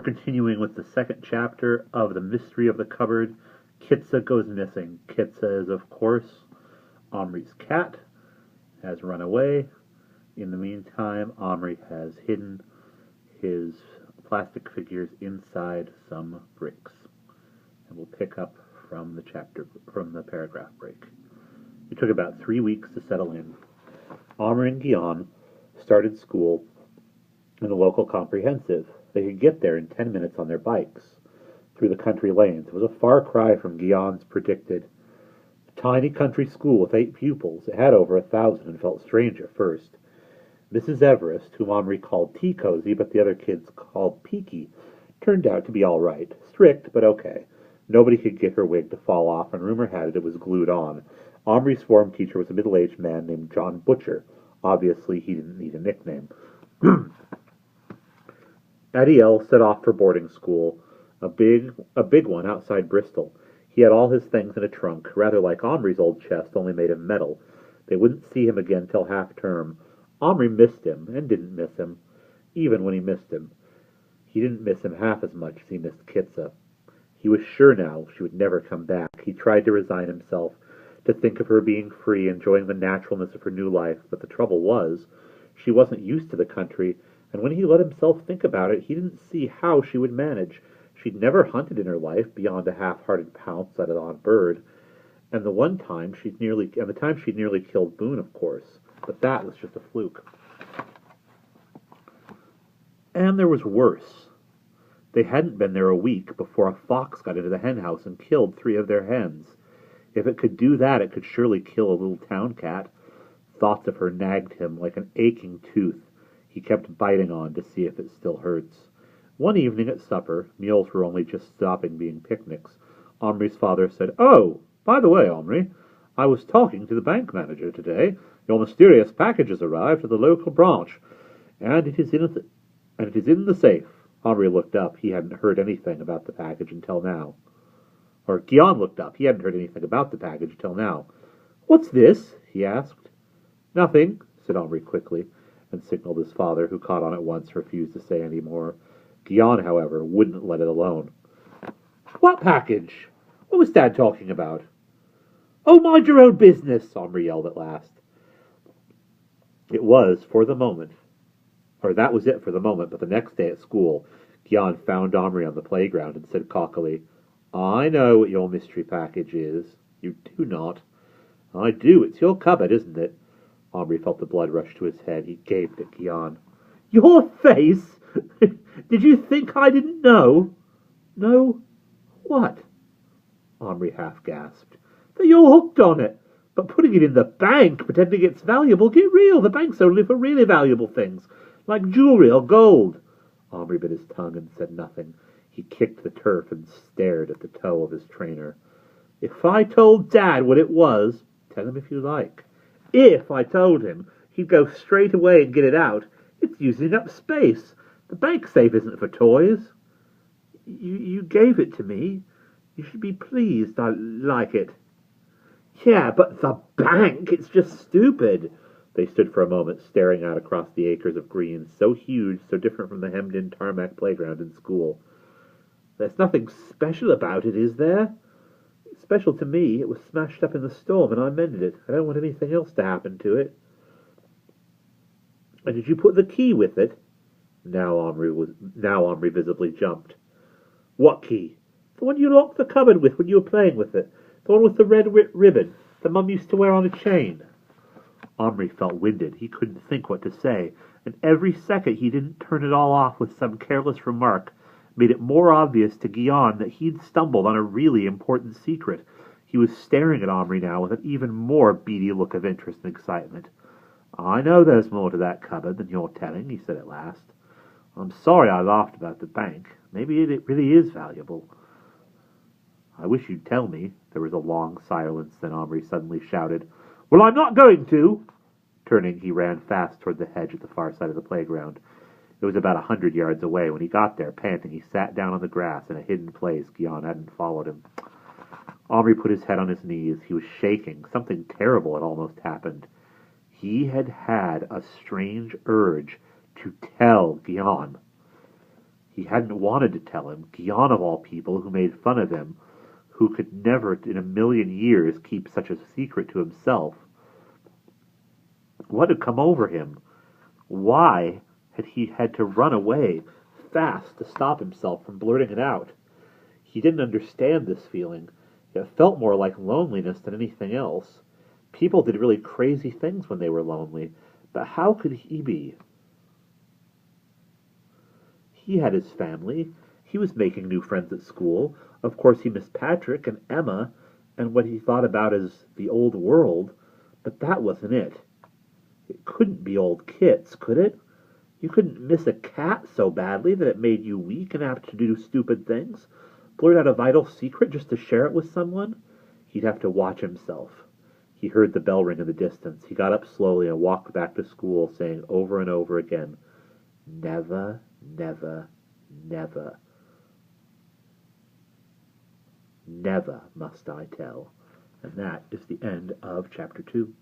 continuing with the second chapter of The Mystery of the Cupboard, Kitsa Goes Missing. Kitsa is, of course, Omri's cat, has run away. In the meantime, Omri has hidden his plastic figures inside some bricks. And we'll pick up from the paragraph break. It took about 3 weeks to settle in. Omri and Guion started school in the local comprehensive. They could get there in 10 minutes on their bikes through the country lanes. It was a far cry from Guion's predicted tiny country school with 8 pupils. It had over 1,000 and felt strange at first. Mrs. Everest, whom Omri called Tea-Cozy, but the other kids called Peaky, turned out to be all right. Strict, but okay. Nobody could get her wig to fall off, and rumor had it was glued on. Omri's form teacher was a middle-aged man named John Butcher. Obviously, he didn't need a nickname. Adiel set off for boarding school, a big one outside Bristol. He had all his things in a trunk, rather like Omri's old chest, only made of metal. They wouldn't see him again till half-term. Omri missed him, and didn't miss him, even when he missed him. He didn't miss him half as much as he missed Kitsa. He was sure now she would never come back. He tried to resign himself, to think of her being free, enjoying the naturalness of her new life, but the trouble was, she wasn't used to the country, and when he let himself think about it, he didn't see how she would manage. She'd never hunted in her life beyond a half-hearted pounce at an odd bird, and the time she'd nearly killed Boone, of course, but that was just a fluke. And there was worse. They hadn't been there a week before a fox got into the henhouse and killed 3 of their hens. If it could do that, it could surely kill a little town cat. Thoughts of her nagged him like an aching tooth. He kept biting on to see if it still hurts. One evening at supper, meals were only just stopping being picnics, Omri's father said, "Oh, by the way, Omri, I was talking to the bank manager today. Your mysterious package has arrived at the local branch, and it is in the safe." Omri looked up. He hadn't heard anything about the package until now. Or Guion looked up. He hadn't heard anything about the package till now. "What's this?" he asked. "Nothing," said Omri quickly, and signaled his father, who caught on at once, refused to say any more. Guion, however, wouldn't let it alone. "What package? What was Dad talking about?" "Oh, mind your own business," Omri yelled at last. That was it for the moment, but the next day at school, Guion found Omri on the playground and said cockily, "I know what your mystery package is." "You do not." "I do. It's your cupboard, isn't it?" Omri felt the blood rush to his head. He gaped at Guion. "Your face? Did you think I didn't know?" "No? What?" Omri half gasped. "That you're hooked on it. But putting it in the bank, pretending it's valuable, get real. The bank's only for really valuable things, like jewelry or gold." Omri bit his tongue and said nothing. He kicked the turf and stared at the toe of his trainer. "If I told Dad what it was—" "Tell him if you like." "If I told him, he'd go straight away and get it out. It's using up space. The bank safe isn't for toys." You gave it to me. You should be pleased I like it." "Yeah, but the bank, it's just stupid." They stood for a moment, staring out across the acres of green, so huge, so different from the hemmed-in tarmac playground in school. "There's nothing special about it, is there?" "It's special to me. It was smashed up in the storm, and I mended it. I don't want anything else to happen to it." "And did you put the key with it?" Now Omri visibly jumped. "What key?" "The one you locked the cupboard with when you were playing with it. The one with the red ribbon that Mum used to wear on a chain." Omri felt winded. He couldn't think what to say, and every second he didn't turn it all off with some careless remark made it more obvious to Guion that he'd stumbled on a really important secret. He was staring at Omri now with an even more beady look of interest and excitement. "I know there's more to that cupboard than you're telling," he said at last. "I'm sorry I laughed about the bank. Maybe it really is valuable." "I wish you'd tell me." There was a long silence, then Omri suddenly shouted, "Well, I'm not going to!" Turning, he ran fast toward the hedge at the far side of the playground. It was about 100 yards away. When he got there, panting, he sat down on the grass in a hidden place. Guion hadn't followed him. Omri put his head on his knees. He was shaking. Something terrible had almost happened. He had had a strange urge to tell Guion. He hadn't wanted to tell him, Gian of all people, who made fun of him, who could never in a million years keep such a secret to himself. What had come over him? Why had he had to run away fast to stop himself from blurting it out? He didn't understand this feeling. It felt more like loneliness than anything else. People did really crazy things when they were lonely, but how could he be? He had his family. He was making new friends at school. Of course, he missed Patrick and Emma and what he thought about as the old world, but that wasn't it. It couldn't be old Kit's, could it? You couldn't miss a cat so badly that it made you weak and apt to do stupid things, blurt out a vital secret just to share it with someone. He'd have to watch himself. He heard the bell ring in the distance. He got up slowly and walked back to school, saying over and over again, never, never, never. Never must I tell. And that is the end of chapter 2.